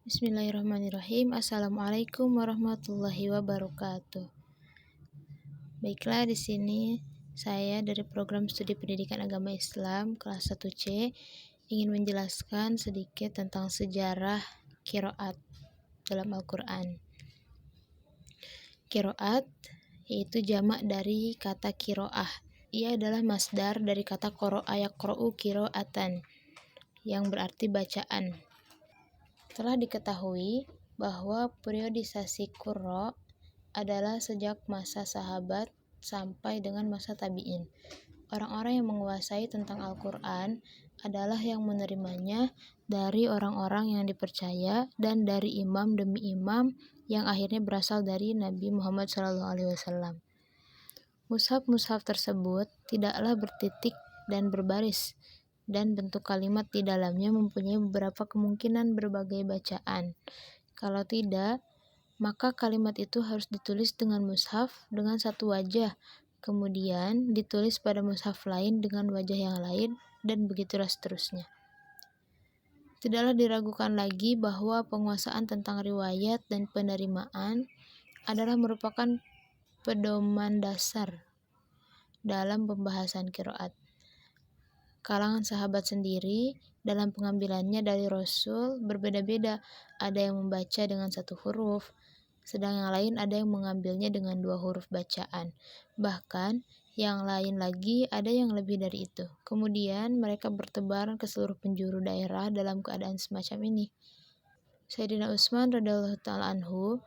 Bismillahirrahmanirrahim. Assalamualaikum warahmatullahi wabarakatuh. Baiklah, di sini saya dari program studi pendidikan agama Islam kelas 1C ingin menjelaskan sedikit tentang sejarah qiraat dalam Al-Quran. Qiraat yaitu jamak dari kata qiro'ah. Ia adalah masdar dari kata qoro'a yaqro'u qiro'atan yang berarti bacaan. Telah diketahui bahwa periodisasi qurra adalah sejak masa sahabat sampai dengan masa tabi'in. Orang-orang yang menguasai tentang Al-Quran adalah yang menerimanya dari orang-orang yang dipercaya dan dari imam demi imam yang akhirnya berasal dari Nabi Muhammad SAW. Mushaf-mushaf tersebut tidaklah bertitik dan berbaris, dan bentuk kalimat di dalamnya mempunyai beberapa kemungkinan berbagai bacaan. Kalau tidak, maka kalimat itu harus ditulis dengan mushaf dengan satu wajah, kemudian ditulis pada mushaf lain dengan wajah yang lain, dan begitulah seterusnya. Tidaklah diragukan lagi bahwa penguasaan tentang riwayat dan penerimaan adalah merupakan pedoman dasar dalam pembahasan qiraat. Kalangan sahabat sendiri dalam pengambilannya dari Rasul berbeda-beda. Ada yang membaca dengan satu huruf, sedang yang lain ada yang mengambilnya dengan 2 huruf bacaan. Bahkan yang lain lagi ada yang lebih dari itu. Kemudian mereka bertebaran ke seluruh penjuru daerah dalam keadaan semacam ini. Sayyidina Utsman radhiyallahu ta'ala anhu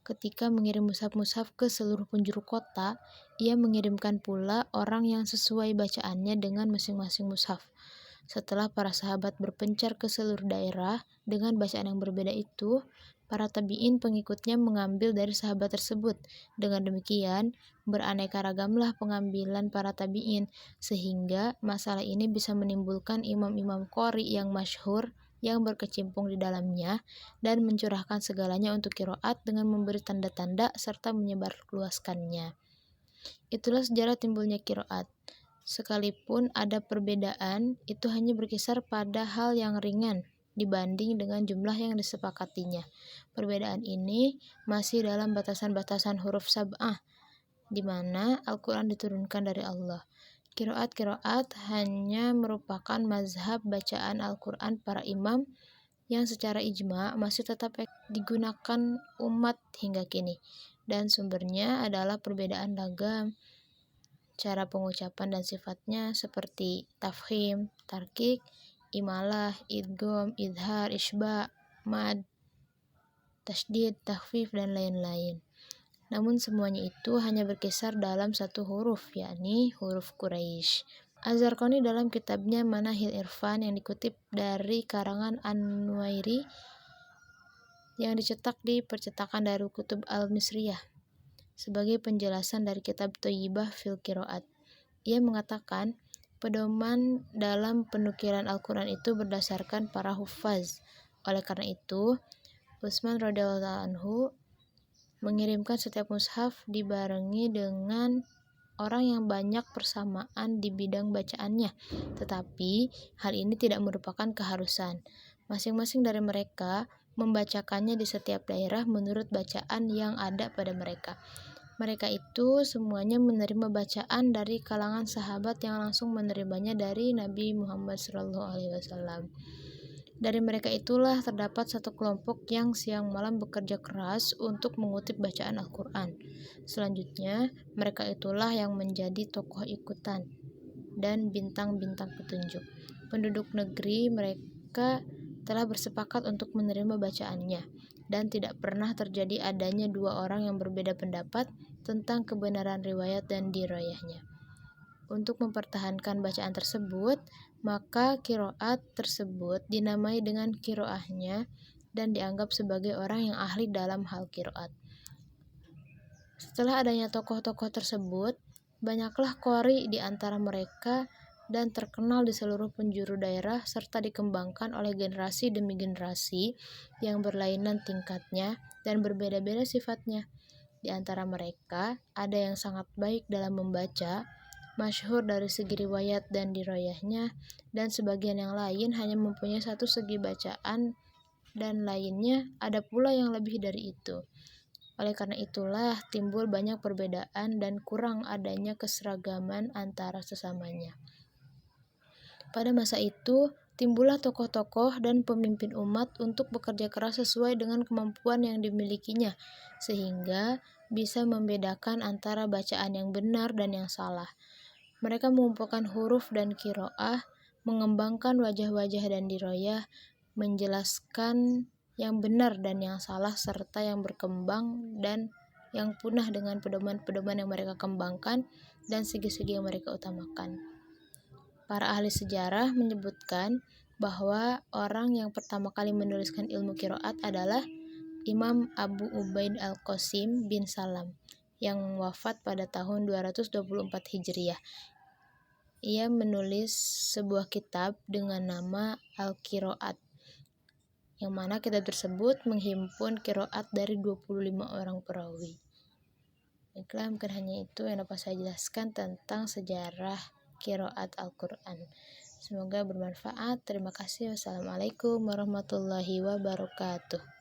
ketika mengirim mushaf-mushaf ke seluruh penjuru kota, ia mengirimkan pula orang yang sesuai bacaannya dengan masing-masing mushaf. Setelah para sahabat berpencar ke seluruh daerah dengan bacaan yang berbeda itu, para tabi'in pengikutnya mengambil dari sahabat tersebut. Dengan demikian, beraneka ragamlah pengambilan para tabi'in, sehingga masalah ini bisa menimbulkan imam-imam qori yang masyhur yang berkecimpung di dalamnya dan mencurahkan segalanya untuk qiraat dengan memberi tanda-tanda serta menyebarluaskannya. Itulah sejarah timbulnya qiraat. Sekalipun ada perbedaan, itu hanya berkisar pada hal yang ringan dibanding dengan jumlah yang disepakatinya. Perbedaan ini masih dalam batasan-batasan huruf sab'ah, di mana Al-Quran diturunkan dari Allah. Qiraat hanya merupakan mazhab bacaan Al-Quran para imam yang secara ijma masih tetap digunakan umat hingga kini, dan sumbernya adalah perbedaan lagam, cara pengucapan dan sifatnya seperti tafkhim, tarkik, imalah, idgham, idhar, isba, mad, tasydid, takhfif, dan lain-lain. Namun semuanya itu hanya berkisar dalam satu huruf, yakni huruf Quraisy. Az-Zarqani dalam kitabnya Manahil Irfan yang dikutip dari karangan An-Nuwairi yang dicetak di percetakan Darul Kutub Al-Misriyah sebagai penjelasan dari kitab Thayyibah fil Qiraat. Ia mengatakan, pedoman dalam penukiran Al-Quran itu berdasarkan para hufaz. Oleh karena itu, Utsman radhiyallahu anhu mengirimkan setiap mushaf dibarengi dengan orang yang banyak persamaan di bidang bacaannya, tetapi hal ini tidak merupakan keharusan. Masing-masing dari mereka membacakannya di setiap daerah menurut bacaan yang ada pada mereka. Mereka itu semuanya menerima bacaan dari kalangan sahabat yang langsung menerimanya dari Nabi Muhammad SAW. Dari mereka itulah terdapat satu kelompok yang siang malam bekerja keras untuk mengutip bacaan Al-Quran. Selanjutnya, mereka itulah yang menjadi tokoh ikutan dan bintang-bintang petunjuk. Penduduk negeri mereka telah bersepakat untuk menerima bacaannya, dan tidak pernah terjadi adanya 2 orang yang berbeda pendapat tentang kebenaran riwayat dan dirayahnya. Untuk mempertahankan bacaan tersebut, maka qiraat tersebut dinamai dengan qiraahnya dan dianggap sebagai orang yang ahli dalam hal qiraat. Setelah adanya tokoh-tokoh tersebut, banyaklah qori di antara mereka dan terkenal di seluruh penjuru daerah serta dikembangkan oleh generasi demi generasi yang berlainan tingkatnya dan berbeda-beda sifatnya. Di antara mereka ada yang sangat baik dalam membaca, masyhur dari segi riwayat dan dirayahnya, dan sebagian yang lain hanya mempunyai satu segi bacaan dan lainnya ada pula yang lebih dari itu. Oleh karena itulah timbul banyak perbedaan dan kurang adanya keseragaman antara sesamanya. Pada masa itu, timbullah tokoh-tokoh dan pemimpin umat untuk bekerja keras sesuai dengan kemampuan yang dimilikinya, sehingga bisa membedakan antara bacaan yang benar dan yang salah. Mereka mengumpulkan huruf dan qiraah, mengembangkan wajah-wajah dan diroyah, menjelaskan yang benar dan yang salah serta yang berkembang dan yang punah dengan pedoman-pedoman yang mereka kembangkan dan segi-segi yang mereka utamakan. Para ahli sejarah menyebutkan bahwa orang yang pertama kali menuliskan ilmu qiraat adalah Imam Abu Ubaid al-Qasim bin Salam yang wafat pada tahun 224 Hijriah. Ia menulis sebuah kitab dengan nama Al-Qiraat, yang mana kitab tersebut menghimpun qiraat dari 25 orang perawi. Baiklah, mungkin hanya itu yang dapat saya jelaskan tentang sejarah qiraat Al-Quran. Semoga bermanfaat. Terima kasih. Wassalamualaikum warahmatullahi wabarakatuh.